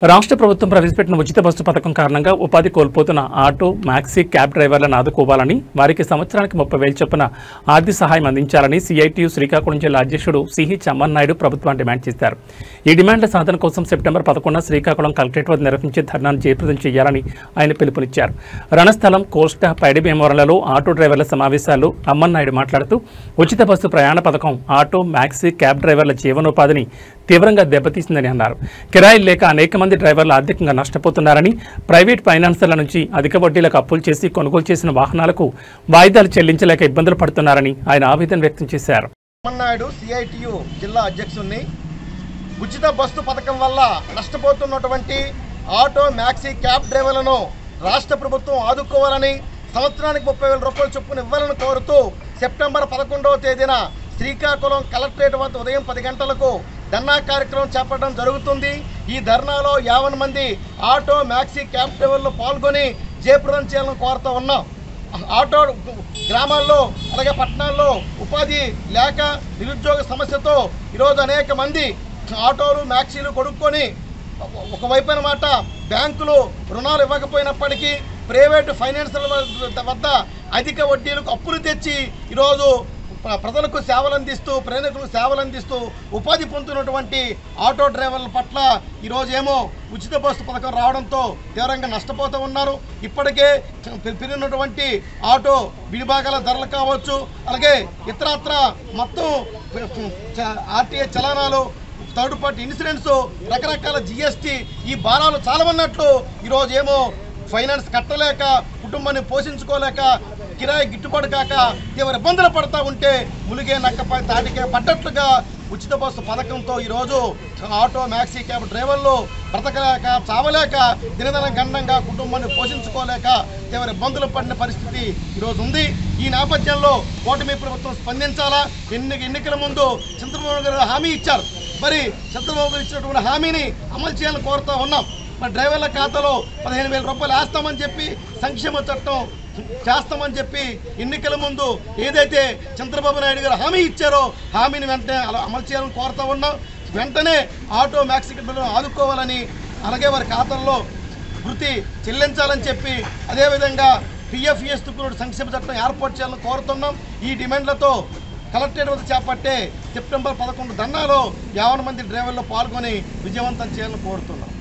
రాష్ట్ర ప్రభుత్వం ప్రవేశపెట్టిన ఉచిత బస్సు పథకం కారణంగా ఉపాధి కోల్పోతున్న ఆటో, మ్యాక్సీ, క్యాబ్ డ్రైవర్లను ఆదుకోవాలని, వారికి సంవత్సరానికి 30,000 చొప్పున ఆర్థిక సహాయం అందించాలని సిఐటియు శ్రీకాకుళం జిల్లా అధ్యక్షుడు సిహెచ్ అమర్నాయుడు ప్రభుత్వాన్ని డిమాండ్ చేశారు. ఈ డిమాండ్ల సాధన కోసం సెప్టెంబర్ 11న శ్రీకాకుళం కలెక్టరేట్ వద్ద నిర్వహించే ధర్నాను జయప్రదం చేయాలని ఆయన పిలుపునిచ్చారు. రణస్థలం, కోస్టా, పైడి భీమవరంలలో ఆటో డ్రైవర్ల సమావేశాల్లో అమర్నాయుడు మాట్లాడుతూ ఉచిత బస్సు ప్రయాణ పథకం ఆటో, మ్యాక్సీ, క్యాబ్ డ్రైవర్ల జీవనోపాధిని తీవ్రంగా దెబ్బతీసిందని అన్నారు. కిరాయిలు లేక అనేక మంది డ్రైవర్లు ఆర్థికంగా నష్టపోతున్నారని, ప్రైవేట్ ఫైనాన్సర్ల నుంచి అధిక వడ్డీలకు అప్పులు చేసి కొనుగోలు చేసిన వాహనాలకు వాయిదాలు చెల్లించలేక ఇబ్బందులు పడుతున్నారని ఆయన ఆవేదన వ్యక్తం చేశారు. అమర్నాయుడు సిఐటియు జిల్లా అధ్యక్షుడిని. ఉచిత బస్సు పథకం వల్ల నష్టపోతున్నటువంటి ఆటో, మ్యాక్సీ, క్యాబ్ డ్రైవర్లను రాష్ట్ర ప్రభుత్వం ఆదుకోవాలని, సంవత్సరానికి 30,000 రూపాయలు చొప్పున ఇవ్వాలని కోరుతూ సెప్టెంబర్ 11వ తేదీన శ్రీకాకుళం కలెక్టరేట్ వద్ద ఉదయం 10 గంటలకు ధర్నా కార్యక్రమం చేపట్టడం జరుగుతుంది. ఈ ధర్నాలో 50 మంది ఆటో, మ్యాక్సీ, క్యాబ్ డ్రైవర్లు పాల్గొని జయప్రదం చేయాలని కోరుతూ ఉన్నాం. ఆటో గ్రామాల్లో అలాగే పట్టణాల్లో ఉపాధి లేక నిరుద్యోగ సమస్యతో ఈరోజు అనేక మంది ఆటోలు, మ్యాక్సీలు కొనుక్కొని ఒకవైపు అన్నమాట బ్యాంకులు రుణాలు ఇవ్వకపోయినప్పటికీ ప్రైవేటు ఫైనాన్షియల్ వద్ద అధిక వడ్డీలకు అప్పులు తెచ్చి ఈరోజు ప్రజలకు సేవలు అందిస్తూ, ప్రయాణికులకు సేవలు అందిస్తూ ఉపాధి పొందుతున్నటువంటి ఆటో డ్రైవర్ల పట్ల ఈరోజేమో ఉచిత బస్సు పథకం రావడంతో తీవ్రంగా నష్టపోతూ ఉన్నారు. ఇప్పటికే పెరిగినటువంటి ఆటో విడిభాగాల ధరలు కావచ్చు, అలాగే ఇతరత్ర మొత్తం ఆర్టీఏ చలానాలు, థర్డ్ పార్టీ ఇన్సూరెన్స్, రకరకాల జిఎస్టీ ఈ భారాలు చాలవన్నట్లు ఈరోజేమో ఫైనాన్స్ కట్టలేక, కుటుంబాన్ని పోషించుకోలేక, కిరాయి గిట్టుబాటు కాక తీవ్ర ఇబ్బందులు పడతా ఉంటే ములిగే నక్కపై తాటికే పడ్డట్లుగా ఉచిత బస్సు పథకంతో ఈరోజు ఆటో, మ్యాక్సీ, క్యాబ్ డ్రైవర్లు బ్రతకలేక, చావలేక, దినదిన గండంగా కుటుంబాన్ని పోషించుకోలేక తీవ్ర ఇబ్బందులు పడిన పరిస్థితి ఈరోజు ఉంది. ఈ నేపథ్యంలో కూటమి ప్రభుత్వం స్పందించాలా. ఎన్నికల ముందు చంద్రబాబు గారు హామీ ఇచ్చారు. మరి చంద్రబాబు గారు ఇచ్చినటువంటి హామీని అమలు చేయాలని కోరుతూ ఉన్నాం. మరి డ్రైవర్ల ఖాతాలో 15,000 రూపాయలు వేస్తామని చెప్పి, సంక్షేమ చట్టం చేస్తామని చెప్పి ఎన్నికల ముందు ఏదైతే చంద్రబాబు నాయుడు గారు హామీ ఇచ్చారో హామీని వెంటనే అమలు చేయాలని కోరుతూ ఉన్నాం. వెంటనే ఆటో, మ్యాక్సీ డ్రైవర్లను ఆదుకోవాలని, అలాగే వారి ఖాతాల్లో వృత్తి చెల్లించాలని చెప్పి, అదేవిధంగా పిఎఫ్ఈఎస్ సంక్షేమ చట్టం ఏర్పాటు చేయాలని కోరుతున్నాం. ఈ డిమాండ్లతో కలెక్టరేట్ వద్ద చేపట్టే సెప్టెంబర్ 11 ధర్నాలో 50 మంది డ్రైవర్లు పాల్గొని విజయవంతం చేయాలని కోరుతున్నాం.